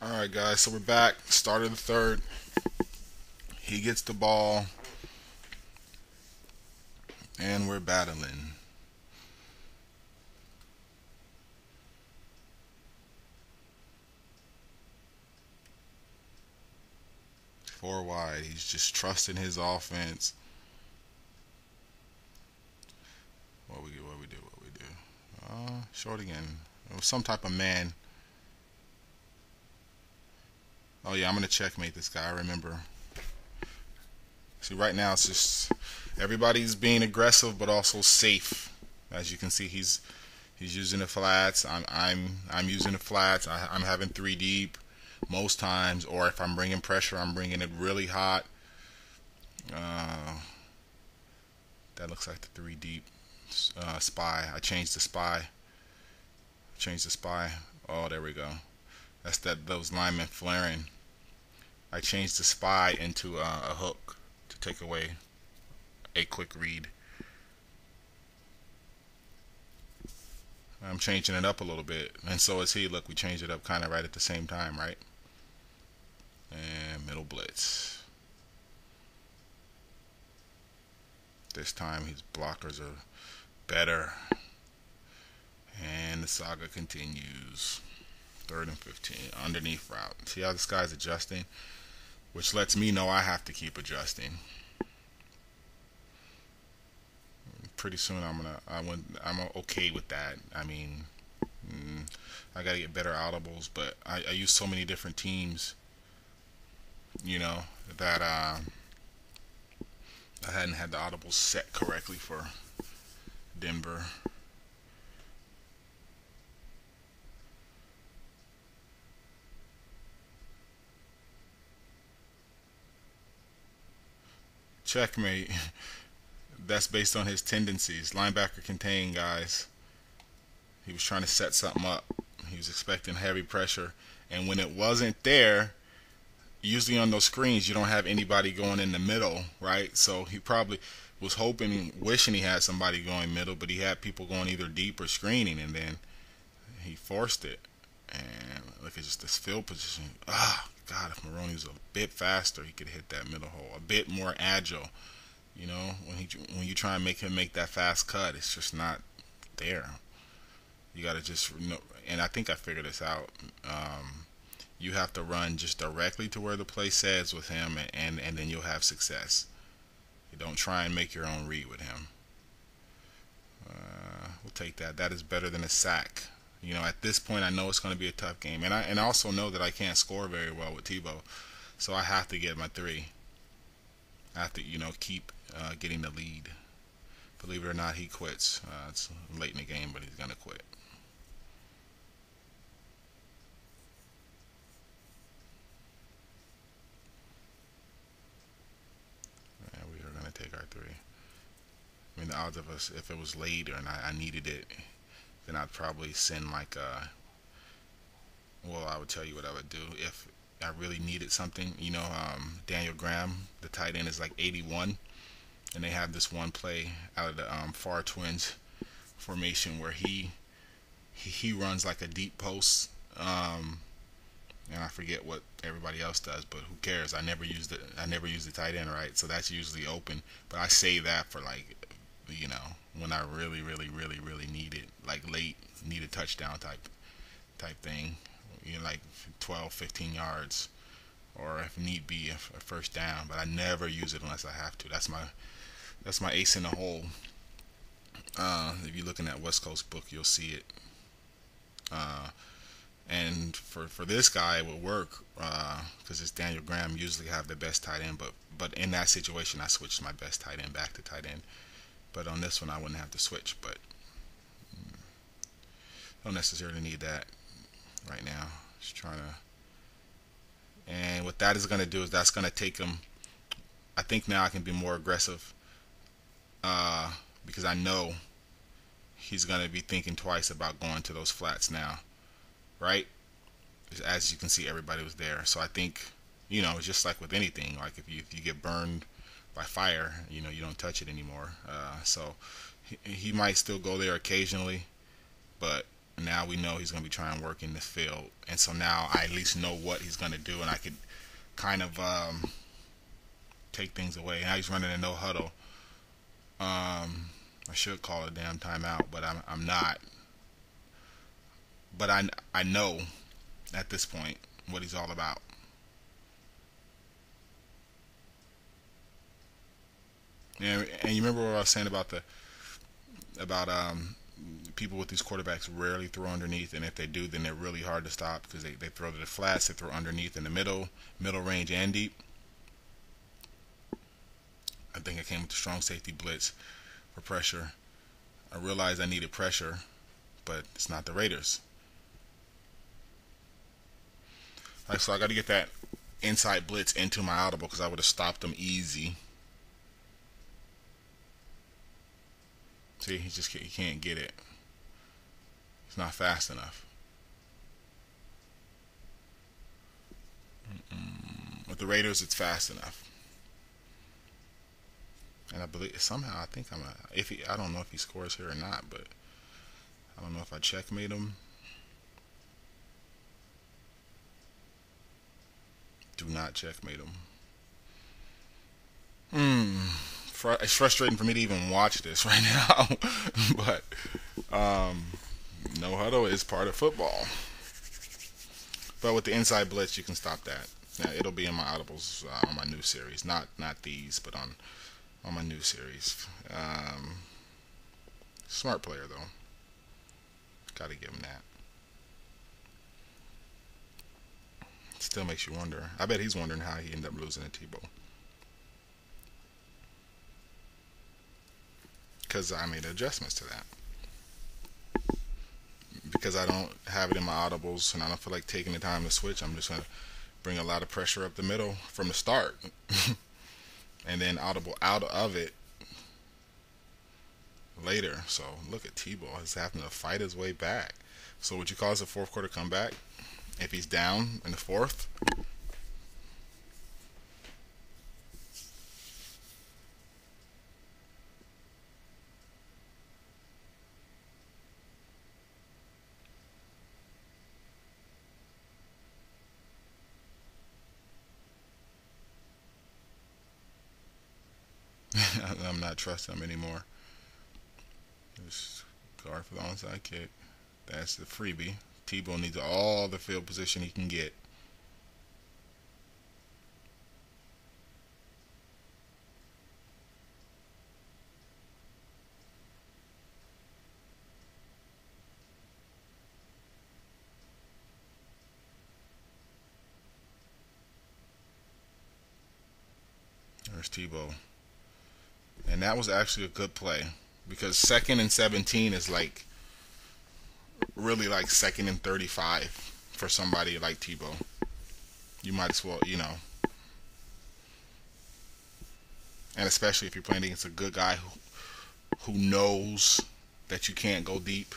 Alright, guys, so we're back. Start of the third. He gets the ball, and we're battling. Four wide. He's just trusting his offense. What we do. Short again. It was some type of man. Oh, yeah, I'm going to checkmate this guy. I remember. See, right now it's just everybody's being aggressive but also safe. As you can see, he's using the flats. I'm using the flats. I'm having three deep most times, or if I'm bringing pressure, I'm bringing it really hot. Uh, that looks like the three deep spy. I changed the spy. Changed the spy. Oh, there we go. That's those linemen flaring. I changed the spy into a hook to take away a quick read. I'm changing it up a little bit, and so is he. Look, we changed it up kind of right at the same time, right? And middle blitz. This time his blockers are better. And the saga continues. Third and 15. Underneath route. See how this guy's adjusting? Which lets me know I have to keep adjusting. Pretty soon I'm okay with that. I mean, I gotta get better audibles, but I use so many different teams, that I hadn't had the audibles set correctly for Denver. Checkmate. That's based on his tendencies. Linebacker contained, guys. He was trying to set something up. He was expecting heavy pressure, and when it wasn't there, usually on those screens you don't have anybody going in the middle, right? So he probably was hoping, wishing he had somebody going middle, but he had people going either deep or screening, and then he forced it. And look at just this field position. God, if Maroney was a bit faster, he could hit that middle hole. A bit more agile. When you try and make him make that fast cut, it's just not there. You got to just, and I think I figured this out. You have to run just directly to where the play says with him, and then you'll have success. You don't try and make your own read with him. We'll take that. That is better than a sack. At this point, I know it's going to be a tough game, and I also know that I can't score very well with Tebow, so I have to get my three. I have to, keep getting the lead. Believe it or not, he quits. It's late in the game, but he's gonna quit. And we are gonna take our three. I mean, the odds of us, if it was late and I needed it, then I'd probably send like well, I would tell you what I would do if I really needed something. Daniel Graham, the tight end, is like 81, and they have this one play out of the Far Twins formation where he runs like a deep post, and I forget what everybody else does, but who cares? I never use the tight end, right? So that's usually open, but I save that for like, when I really, really, really, really need it, like late, need a touchdown type thing, like 12, 15 yards, or if need be, a first down. But I never use it unless I have to. That's my ace in the hole. If you're looking at West Coast book, you'll see it. Uh, and for this guy, it would work because it's Daniel Graham. Usually have the best tight end, but in that situation, I switched my best tight end back to tight end. But on this one, I wouldn't have to switch. But don't necessarily need that right now. Just trying to. And what that is going to do is that's going to take him. I think now I can be more aggressive because I know he's going to be thinking twice about going to those flats now, right? As you can see, everybody was there. So I think, it's just like with anything. Like if you get burned by fire, you don't touch it anymore. So he might still go there occasionally, but Now we know he's going to be trying to work in the field, and so now I at least know what he's going to do, and I could kind of take things away. Now he's running a no huddle. I should call a damn timeout, but I'm not. But I know at this point what he's all about. And you remember what I was saying about people with these quarterbacks rarely throw underneath, and if they do, then they're really hard to stop because they throw to the flats, they throw underneath in the middle range, and deep. I think I came with the strong safety blitz for pressure. I realized I needed pressure, but it's not the Raiders. All right, so I got to get that inside blitz into my audible because I would have stopped them easy. See, he can't get it. It's not fast enough. With the Raiders, it's fast enough. And I believe somehow I think I don't know if he scores here or not, but I don't know if I checkmate him. Do not checkmate him. It's frustrating for me to even watch this right now, but no huddle is part of football. But with the inside blitz, you can stop that. Yeah, it'll be in my audibles on my new series, not these, but on my new series. Smart player though. Got to give him that. Still makes you wonder. I bet he's wondering how he ended up losing to Tebow. Because I made adjustments to that. Because I don't have it in my audibles and I don't feel like taking the time to switch, I'm just going to bring a lot of pressure up the middle from the start. And then audible out of it later. So look at Tebow. He's having to fight his way back. So would you call this a fourth quarter comeback? If he's down in the fourth? I'm not trusting him anymore. Just guard for the onside kick. That's the freebie. Tebow needs all the field position he can get. There's Tebow. And that was actually a good play because 2nd and 17 is like really like 2nd and 35 for somebody like Tebow. You might as well, and especially if you're playing against a good guy who knows that you can't go deep.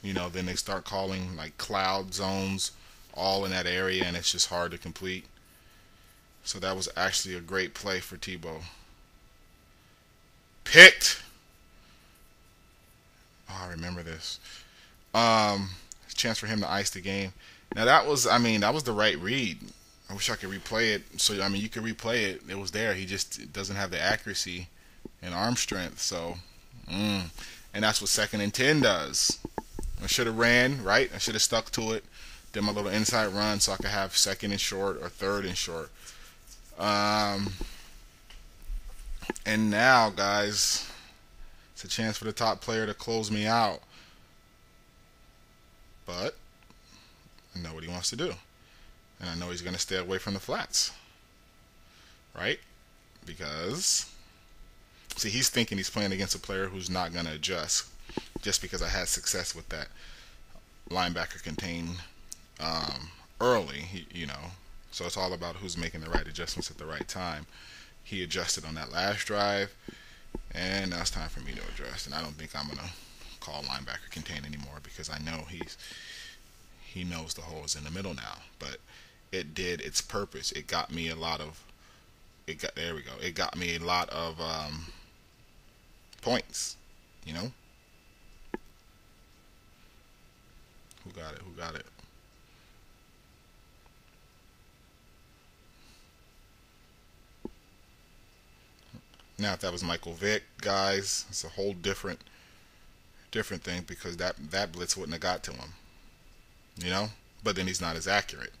Then they start calling like cloud zones all in that area, and it's just hard to complete. So that was actually a great play for Tebow. Picked. Oh, I remember this. Chance for him to ice the game. Now that was the right read. I wish I could replay it. So you could replay it. It was there. He just doesn't have the accuracy and arm strength. So, and that's what 2nd and 10 does. I should have ran right. I should have stuck to it. Did my little inside run so I could have 2nd and short or 3rd and short. And now, guys, it's a chance for the top player to close me out. But I know what he wants to do. And I know he's going to stay away from the flats. Right? Because, see, he's thinking he's playing against a player who's not going to adjust just because I had success with that linebacker contain early, So it's all about who's making the right adjustments at the right time. He adjusted on that last drive, and now it's time for me to adjust. And I don't think I'm going to call linebacker contain anymore because I know he knows the hole is in the middle now. But it did its purpose. It got me a lot of It got me a lot of points. Who got it? Who got it? Now, if that was Michael Vick, guys, it's a whole different thing because that blitz wouldn't have got to him, you know. But then he's not as accurate,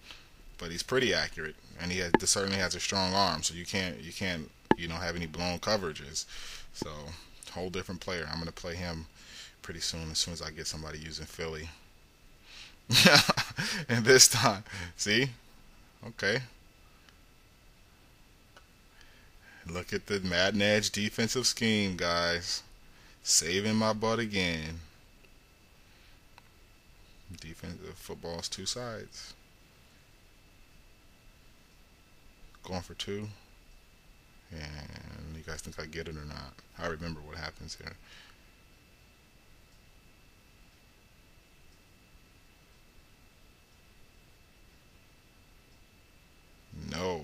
but he's pretty accurate, and certainly has a strong arm. So you can't have any blown coverages. So whole different player. I'm gonna play him pretty soon as I get somebody using Philly. And this time, see, okay, look at the Maddenedge defensive scheme, guys. Saving my butt again. Defensive football's two sides. Going for two. And you guys think I get it or not? I remember what happens here. No.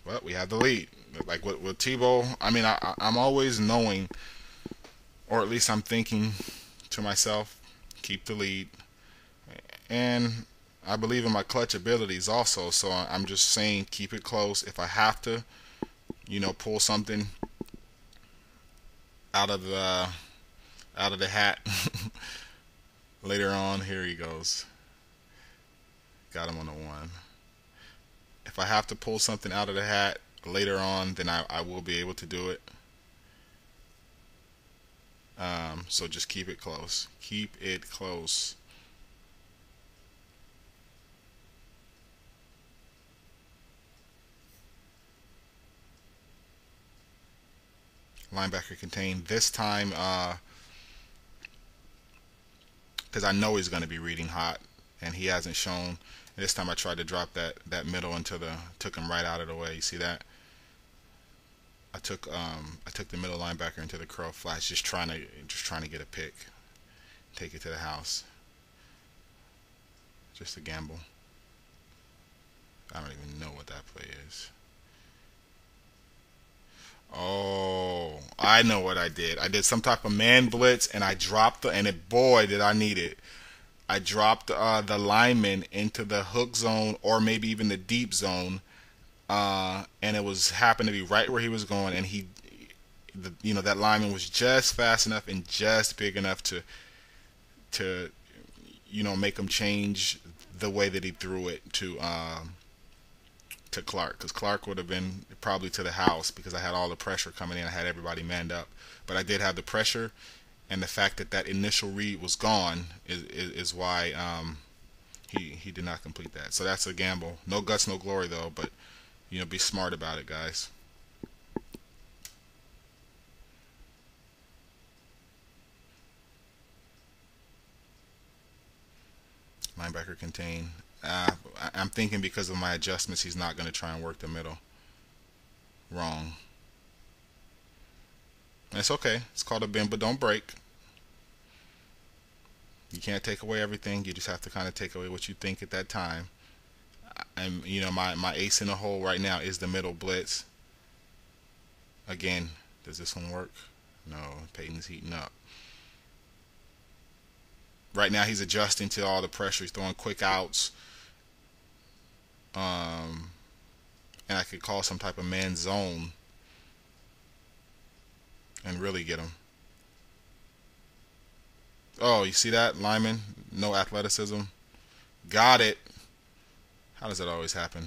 But we have the lead. Like with Tebow, I mean, I'm always knowing, or at least I'm thinking to myself, keep the lead. And I believe in my clutch abilities also, so I'm just saying keep it close. If I have to, pull something out of the hat later on, here he goes. Got him on the one. If I have to pull something out of the hat later on, then I will be able to do it. So just keep it close. Keep it close. Linebacker contained this time, because I know he's going to be reading hot, and he hasn't shown. And this time I tried to drop that middle took him right out of the way. You see that? I took the middle linebacker into the curl flats, just trying to get a pick, take it to the house. Just a gamble. I don't even know what that play is. Oh, I know what I did. I did some type of man blitz, and I dropped boy, did I need it. I dropped the lineman into the hook zone, or maybe even the deep zone, and it was happened to be right where he was going, and that lineman was just fast enough and just big enough to make him change the way that he threw it to Clark, because Clark would have been probably to the house because I had all the pressure coming in. I had everybody manned up, but I did have the pressure, and the fact that initial read was gone is why he did not complete that. So that's a gamble. No guts, no glory though, but be smart about it, guys. Linebacker contain. I'm thinking because of my adjustments, he's not going to try and work the middle. Wrong. It's okay. It's called a bend but don't break. You can't take away everything. You just have to kind of take away what you think at that time. And my ace in the hole right now is the middle blitz. Again, does this one work? No. Peyton's heating up. Right now he's adjusting to all the pressure. He's throwing quick outs. And I could call some type of man zone and really get him. Oh, you see that? Lineman, no athleticism. Got it. How does that always happen?